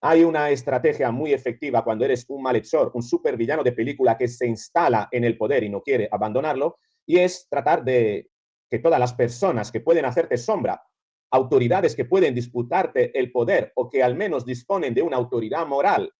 Hay una estrategia muy efectiva cuando eres un malhechor, un supervillano de película que se instala en el poder y no quiere abandonarlo, y es tratar de que todas las personas que pueden hacerte sombra, autoridades que pueden disputarte el poder o que al menos disponen de una autoridad moral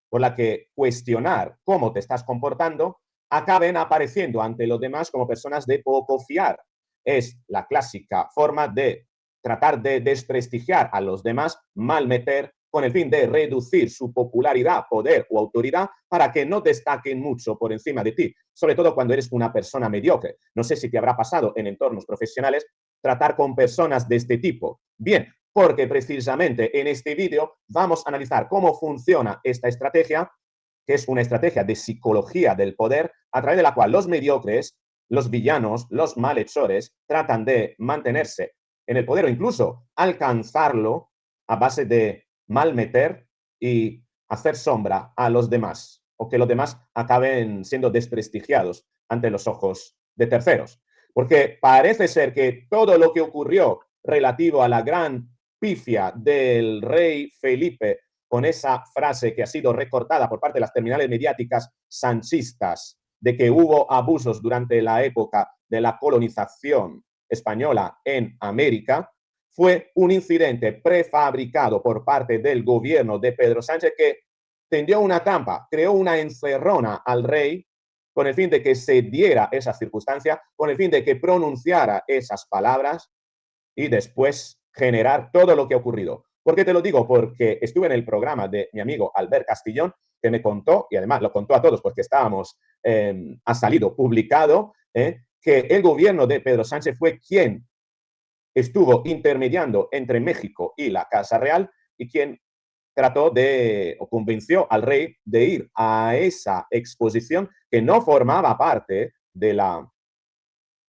por la que cuestionar cómo te estás comportando, acaben apareciendo ante los demás como personas de poco fiar. Es la clásica forma de tratar de desprestigiar a los demás, malmeter, con el fin de reducir su popularidad, poder o autoridad para que no destaquen mucho por encima de ti, sobre todo cuando eres una persona mediocre. No sé si te habrá pasado en entornos profesionales tratar con personas de este tipo. Bien, porque precisamente en este vídeo vamos a analizar cómo funciona esta estrategia, que es una estrategia de psicología del poder, a través de la cual los mediocres, los villanos, los malhechores, tratan de mantenerse en el poder o incluso alcanzarlo a base de malmeter y hacer sombra a los demás, o que los demás acaben siendo desprestigiados ante los ojos de terceros. Porque parece ser que todo lo que ocurrió relativo a la gran pifia del rey Felipe con esa frase que ha sido recortada por parte de las terminales mediáticas sanchistas de que hubo abusos durante la época de la colonización española en América, fue un incidente prefabricado por parte del gobierno de Pedro Sánchez que tendió una trampa, creó una encerrona al rey con el fin de que se diera esa circunstancia, con el fin de que pronunciara esas palabras y después generar todo lo que ha ocurrido. ¿Por qué te lo digo? Porque estuve en el programa de mi amigo Albert Castillón, que me contó, y además lo contó a todos porque estábamos, ha salido publicado, que el gobierno de Pedro Sánchez fue quien estuvo intermediando entre México y la Casa Real y quien trató de, o convenció al rey de ir a esa exposición que no formaba parte de la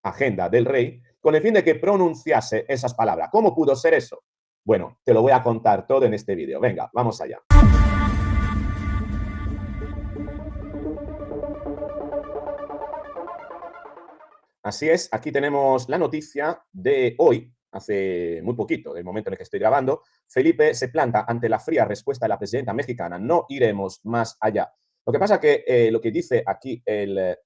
agenda del rey, con el fin de que pronunciase esas palabras. ¿Cómo pudo ser eso? Bueno, te lo voy a contar todo en este vídeo. Venga, vamos allá. Así es, aquí tenemos la noticia de hoy, hace muy poquito, del momento en el que estoy grabando. Felipe se planta ante la fría respuesta de la presidenta mexicana. No iremos más allá. Lo que pasa es que lo que dice aquí The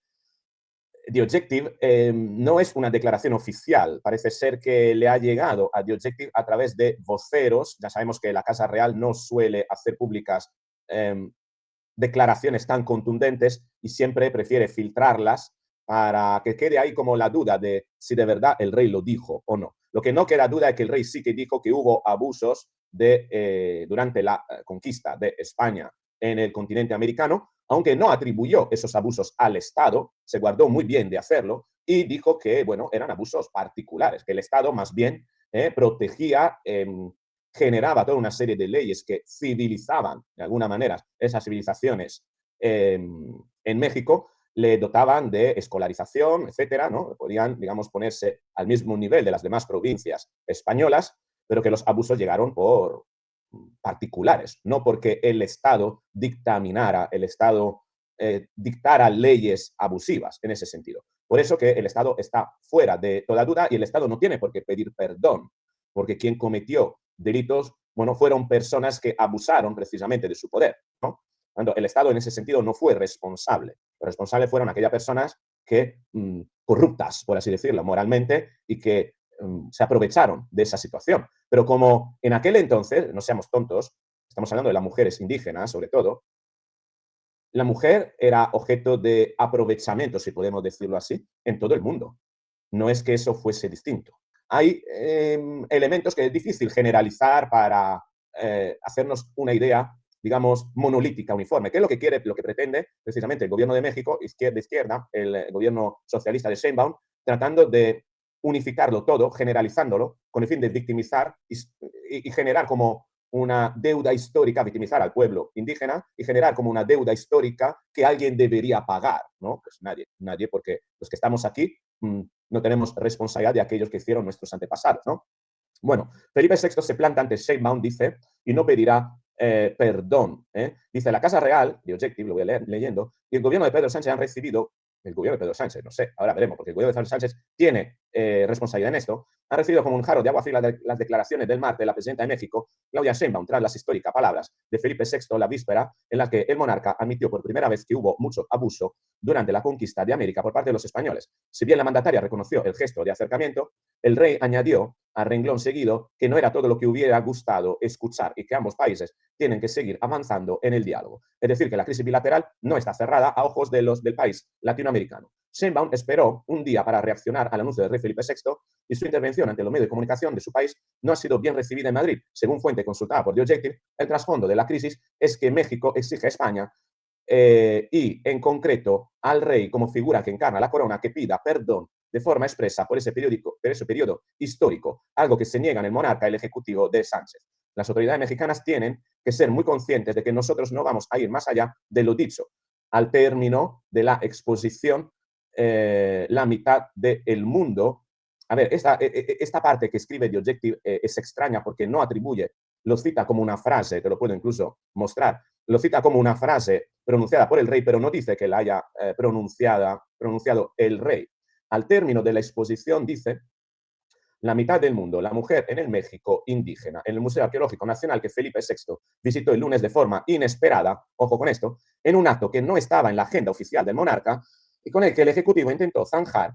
Objective no es una declaración oficial. Parece ser que le ha llegado a The Objective a través de voceros. Ya sabemos que la Casa Real no suele hacer públicas declaraciones tan contundentes y siempre prefiere filtrarlas para que quede ahí como la duda de si de verdad el rey lo dijo o no. Lo que no queda duda es que el rey sí que dijo que hubo abusos durante la conquista de España en el continente americano, aunque no atribuyó esos abusos al Estado, se guardó muy bien de hacerlo y dijo que, bueno, eran abusos particulares, que el Estado más bien protegía, generaba toda una serie de leyes que civilizaban, de alguna manera, esas civilizaciones en México, le dotaban de escolarización, etcétera, ¿no? Podían, digamos, ponerse al mismo nivel de las demás provincias españolas, pero que los abusos llegaron por particulares, no porque el Estado dictaminara, el Estado dictara leyes abusivas en ese sentido. Por eso que el Estado está fuera de toda duda y el Estado no tiene por qué pedir perdón, porque quien cometió delitos, bueno, fueron personas que abusaron precisamente de su poder, ¿no? Cuando el Estado en ese sentido no fue responsable. Los responsables fueron aquellas personas que, corruptas, por así decirlo, moralmente, y que se aprovecharon de esa situación. Pero como en aquel entonces, no seamos tontos, estamos hablando de las mujeres indígenas sobre todo, la mujer era objeto de aprovechamiento, si podemos decirlo así, en todo el mundo. No es que eso fuese distinto. Hay elementos que es difícil generalizar para hacernos una idea, digamos, monolítica, uniforme. ¿Qué es lo que quiere, lo que pretende precisamente el gobierno de México, izquierda, el gobierno socialista de Sheinbaum, tratando de unificarlo todo, generalizándolo, con el fin de victimizar y generar como una deuda histórica, victimizar al pueblo indígena y generar como una deuda histórica que alguien debería pagar, ¿no? Pues nadie, porque los que estamos aquí no tenemos responsabilidad de aquellos que hicieron nuestros antepasados, ¿no? Bueno, Felipe VI se planta ante Sheinbaum, dice, y no pedirá perdón. Dice, la Casa Real, The Objective, lo voy a leer leyendo, y el gobierno de Pedro Sánchez han recibido, el gobierno de Pedro Sánchez, no sé, ahora veremos, porque el gobierno de Pedro Sánchez tiene responsabilidad en esto, han recibido como un jarro de agua fría las declaraciones del martes de la presidenta de México, Claudia Sheinbaum, tras las históricas palabras de Felipe VI la víspera, en las que el monarca admitió por primera vez que hubo mucho abuso durante la conquista de América por parte de los españoles. Si bien la mandataria reconoció el gesto de acercamiento, el rey añadió a renglón seguido que no era todo lo que hubiera gustado escuchar y que ambos países tienen que seguir avanzando en el diálogo. Es decir, que la crisis bilateral no está cerrada a ojos de los del país latinoamericano. Sheinbaum esperó un día para reaccionar al anuncio del rey Felipe VI y su intervención ante los medios de comunicación de su país no ha sido bien recibida en Madrid. Según fuente consultada por The Objective, el trasfondo de la crisis es que México exige a España y, en concreto, al rey como figura que encarna la corona que pida perdón de forma expresa por ese periodo histórico, algo que se niegan el monarca y el ejecutivo de Sánchez. Las autoridades mexicanas tienen que ser muy conscientes de que nosotros no vamos a ir más allá de lo dicho. Al término de la exposición, la mitad del mundo. A ver, esta parte que escribe The Objective es extraña porque no atribuye, lo cita como una frase, te lo puedo incluso mostrar, lo cita como una frase pronunciada por el rey, pero no dice que la haya pronunciado el rey. Al término de la exposición dice: la mitad del mundo, la mujer en el México indígena, en el Museo Arqueológico Nacional que Felipe VI visitó el lunes de forma inesperada, ojo con esto, en un acto que no estaba en la agenda oficial del monarca y con el que el Ejecutivo intentó zanjar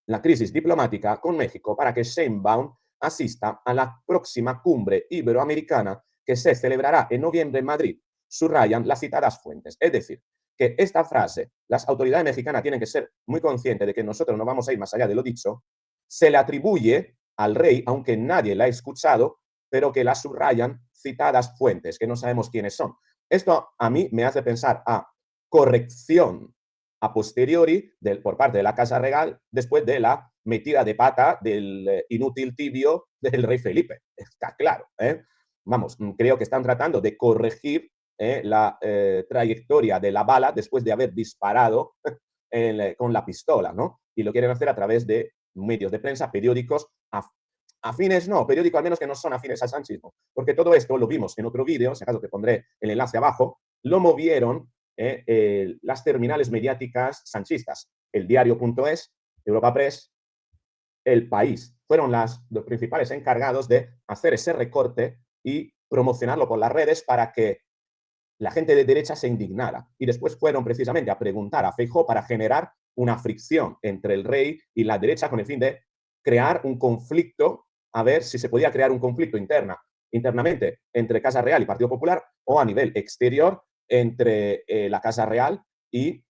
la crisis diplomática con México para que Sheinbaum asista a la próxima cumbre iberoamericana que se celebrará en noviembre en Madrid, subrayan las citadas fuentes. Es decir, que esta frase, las autoridades mexicanas tienen que ser muy conscientes de que nosotros no vamos a ir más allá de lo dicho, se le atribuye al rey, aunque nadie la ha escuchado, pero que la subrayan citadas fuentes, que no sabemos quiénes son. Esto a mí me hace pensar a corrección a posteriori por parte de la Casa Real después de la metida de pata del inútil tibio del rey Felipe. Está claro. Vamos, creo que están tratando de corregir la trayectoria de la bala después de haber disparado con la pistola, ¿no? Y lo quieren hacer a través de medios de prensa, periódicos, afines no, periódicos al menos que no son afines al sanchismo, porque todo esto lo vimos en otro vídeo, si acaso te pondré el enlace abajo, lo movieron las terminales mediáticas sanchistas, el diario.es, Europa Press, El País, fueron los principales encargados de hacer ese recorte y promocionarlo por las redes para que la gente de derecha se indignara. Y después fueron precisamente a preguntar a Feijóo para generar una fricción entre el rey y la derecha con el fin de crear un conflicto, a ver si se podía crear un conflicto internamente entre Casa Real y Partido Popular o a nivel exterior entre la Casa Real y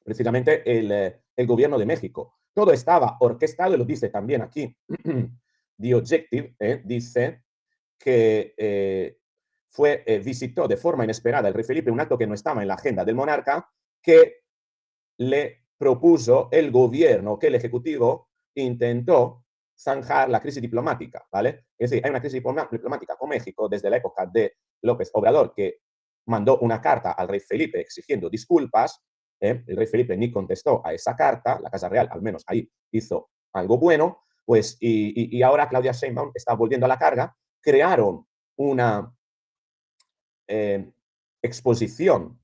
precisamente el gobierno de México. Todo estaba orquestado y lo dice también aquí. The Objective dice que visitó de forma inesperada el rey Felipe un acto que no estaba en la agenda del monarca, que le propuso el gobierno, que el Ejecutivo intentó zanjar la crisis diplomática, ¿vale? Es decir, hay una crisis diplomática con México desde la época de López Obrador, que mandó una carta al rey Felipe exigiendo disculpas. El rey Felipe ni contestó a esa carta, la Casa Real al menos ahí hizo algo bueno, pues, y ahora Claudia Sheinbaum está volviendo a la carga. Crearon una exposición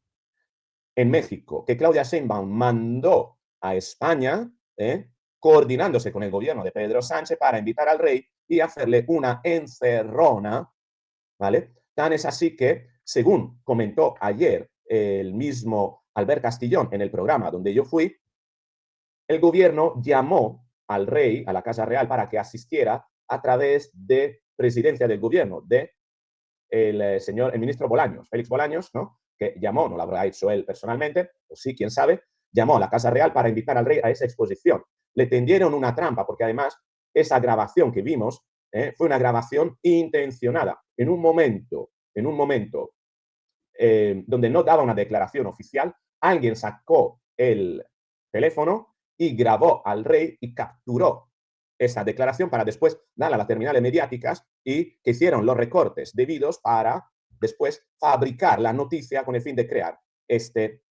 en México que Claudia Sheinbaum mandó a España, coordinándose con el gobierno de Pedro Sánchez para invitar al rey y hacerle una encerrona, ¿vale? Tan es así que, según comentó ayer el mismo Albert Castillón en el programa donde yo fui, el gobierno llamó al rey, a la Casa Real, para que asistiera a través de presidencia del gobierno de el ministro Bolaños, Félix Bolaños, ¿no? Que llamó, no lo habrá hecho él personalmente, o sí, quién sabe, llamó a la Casa Real para invitar al rey a esa exposición. Le tendieron una trampa, porque además esa grabación que vimos fue una grabación intencionada. En un momento donde no daba una declaración oficial, alguien sacó el teléfono y grabó al rey y capturó esa declaración para después darla a las terminales mediáticas y que hicieron los recortes debidos para después fabricar la noticia con el fin de crear este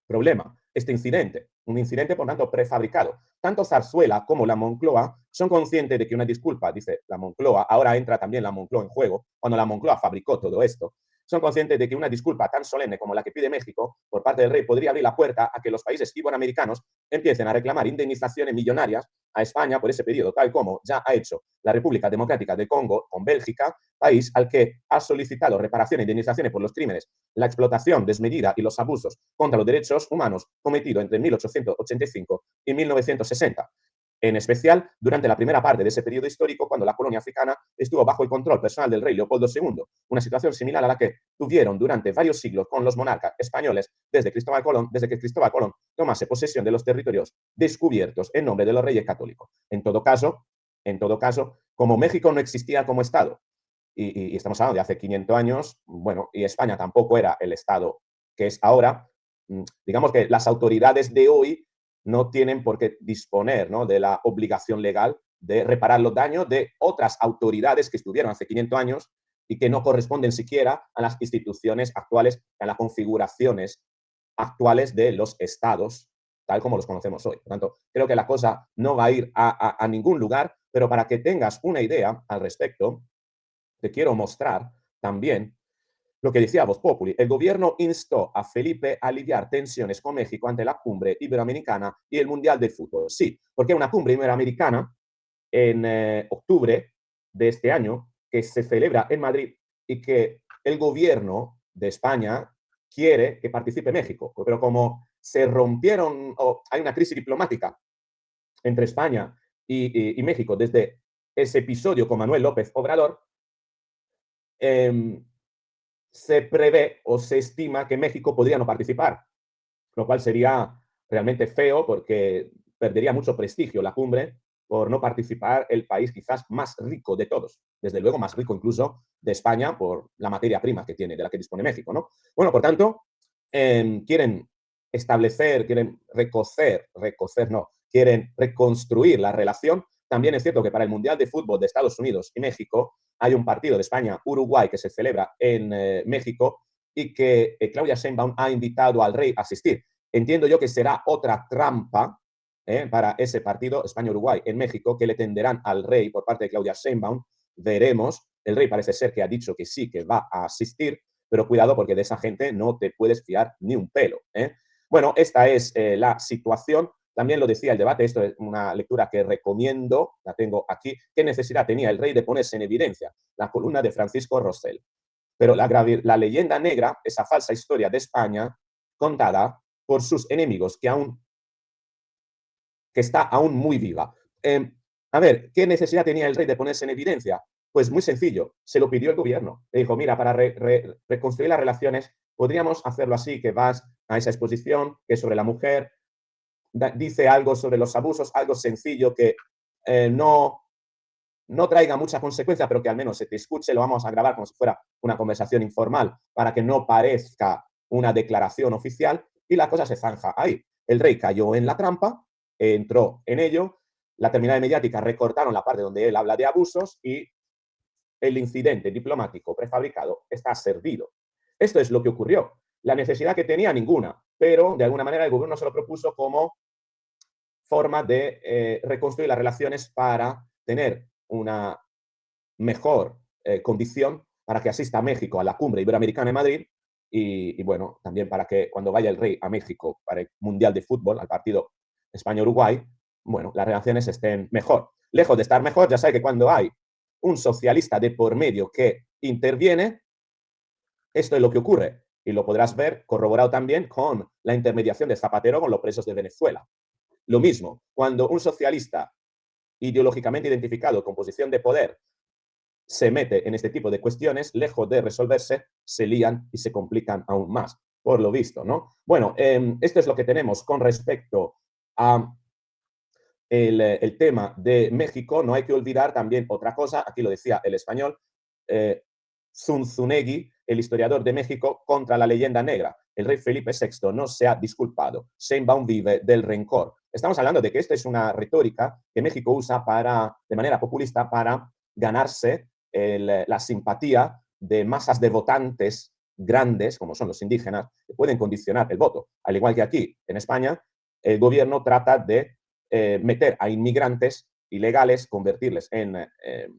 problema, este incidente, un incidente por tanto prefabricado. Tanto Zarzuela como la Moncloa son conscientes de que una disculpa, dice la Moncloa, ahora entra también la Moncloa en juego, cuando la Moncloa fabricó todo esto, son conscientes de que una disculpa tan solemne como la que pide México por parte del rey podría abrir la puerta a que los países iberoamericanos empiecen a reclamar indemnizaciones millonarias a España por ese periodo, tal como ya ha hecho la República Democrática de Congo con Bélgica, país al que ha solicitado reparación e indemnizaciones por los crímenes, la explotación desmedida y los abusos contra los derechos humanos cometidos entre 1885 y 1960. En especial durante la primera parte de ese periodo histórico, cuando la colonia africana estuvo bajo el control personal del rey Leopoldo II, una situación similar a la que tuvieron durante varios siglos con los monarcas españoles desde que Cristóbal Colón tomase posesión de los territorios descubiertos en nombre de los reyes católicos. En todo caso, como México no existía como Estado, y estamos hablando de hace 500 años, bueno, y España tampoco era el Estado que es ahora, digamos que las autoridades de hoy no tienen por qué disponer, ¿no?, de la obligación legal de reparar los daños de otras autoridades que estuvieron hace 500 años y que no corresponden siquiera a las instituciones actuales, a las configuraciones actuales de los estados, tal como los conocemos hoy. Por tanto, creo que la cosa no va a ir a ningún lugar, pero para que tengas una idea al respecto, te quiero mostrar también lo que decía Voz Populi. El gobierno instó a Felipe a aliviar tensiones con México ante la cumbre iberoamericana y el Mundial de Fútbol. Sí, porque una cumbre iberoamericana en octubre de este año que se celebra en Madrid y que el gobierno de España quiere que participe México. Pero como se rompieron, o hay una crisis diplomática entre España y México desde ese episodio con Manuel López Obrador, se prevé o se estima que México podría no participar, lo cual sería realmente feo porque perdería mucho prestigio la cumbre por no participar el país quizás más rico de todos, desde luego más rico incluso de España por la materia prima que tiene, de la que dispone México, ¿no? Bueno, por tanto, quieren establecer, quieren quieren reconstruir la relación. También es cierto que para el Mundial de Fútbol de Estados Unidos y México hay un partido de España-Uruguay que se celebra en México y que Claudia Sheinbaum ha invitado al rey a asistir. Entiendo yo que será otra trampa para ese partido España-Uruguay en México que le tenderán al rey por parte de Claudia Sheinbaum. Veremos. El rey parece ser que ha dicho que sí, que va a asistir, pero cuidado porque de esa gente no te puedes fiar ni un pelo. Bueno, esta es la situación. También lo decía el debate, esto es una lectura que recomiendo, la tengo aquí. ¿Qué necesidad tenía el rey de ponerse en evidencia? La columna de Francisco Rosell. Pero la leyenda negra, esa falsa historia de España, contada por sus enemigos, que está aún muy viva. A ver, ¿qué necesidad tenía el rey de ponerse en evidencia? Pues muy sencillo, se lo pidió el gobierno. Le dijo, mira, para reconstruir las relaciones, podríamos hacerlo así, que vas a esa exposición que es sobre la mujer, dice algo sobre los abusos, algo sencillo que no traiga mucha consecuencia, pero que al menos se te escuche, lo vamos a grabar como si fuera una conversación informal para que no parezca una declaración oficial y la cosa se zanja ahí. El rey cayó en la trampa, entró en ello, la terminal mediática recortaron la parte donde él habla de abusos y el incidente diplomático prefabricado está servido. Esto es lo que ocurrió. La necesidad que tenía ninguna, pero de alguna manera el gobierno se lo propuso como forma de reconstruir las relaciones para tener una mejor condición para que asista a México a la cumbre iberoamericana en Madrid y bueno, también para que cuando vaya el rey a México para el Mundial de Fútbol, al partido España-Uruguay, bueno, las relaciones estén mejor. Lejos de estar mejor, ya sabe que cuando hay un socialista de por medio que interviene, esto es lo que ocurre. Y lo podrás ver corroborado también con la intermediación de Zapatero con los presos de Venezuela. Lo mismo, cuando un socialista ideológicamente identificado con posición de poder se mete en este tipo de cuestiones, lejos de resolverse, se lían y se complican aún más, por lo visto, ¿no? Bueno, esto es lo que tenemos con respecto a el tema de México. No hay que olvidar también otra cosa, aquí lo decía el español, Zunzunegui, el historiador de México, contra la leyenda negra. El rey Felipe VI no se ha disculpado. Sheinbaum vive del rencor. Estamos hablando de que esta es una retórica que México usa de manera populista para ganarse la simpatía de masas de votantes grandes, como son los indígenas, que pueden condicionar el voto. Al igual que aquí, en España, el gobierno trata de meter a inmigrantes ilegales, convertirles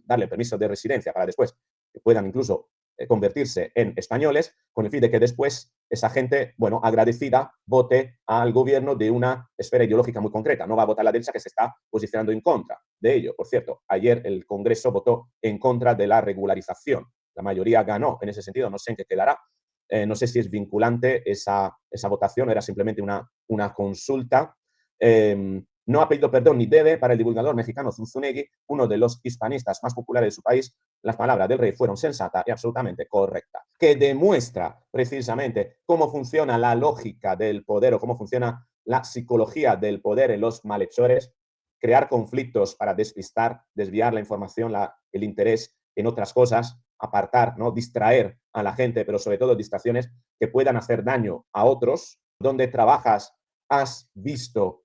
darle permiso de residencia para después que puedan incluso convertirse en españoles con el fin de que después esa gente, bueno, agradecida, vote al gobierno de una esfera ideológica muy concreta. No va a votar la derecha que se está posicionando en contra de ello. Por cierto, ayer el Congreso votó en contra de la regularización. La mayoría ganó en ese sentido, no sé en qué quedará. No sé si es vinculante esa votación, era simplemente una consulta. No ha pedido perdón ni debe para el divulgador mexicano Zunzunegui, uno de los hispanistas más populares de su país. Las palabras del rey fueron sensatas y absolutamente correctas, que demuestra precisamente cómo funciona la lógica del poder o cómo funciona la psicología del poder en los malhechores, crear conflictos para despistar, desviar la información, el interés en otras cosas, apartar, ¿no? Distraer a la gente, pero sobre todo distracciones que puedan hacer daño a otros. Donde trabajas, ¿has visto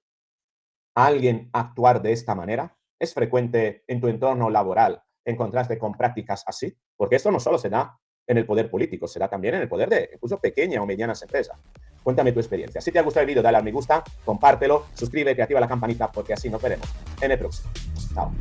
a alguien actuar de esta manera? ¿Es frecuente en tu entorno laboral encontrarte con prácticas así? Porque esto no solo se da en el poder político, se da también en el poder de incluso pequeñas o medianas empresas. Cuéntame tu experiencia. Si te ha gustado el vídeo, dale a me gusta, compártelo, suscríbete, activa la campanita porque así nos veremos en el próximo. Chao.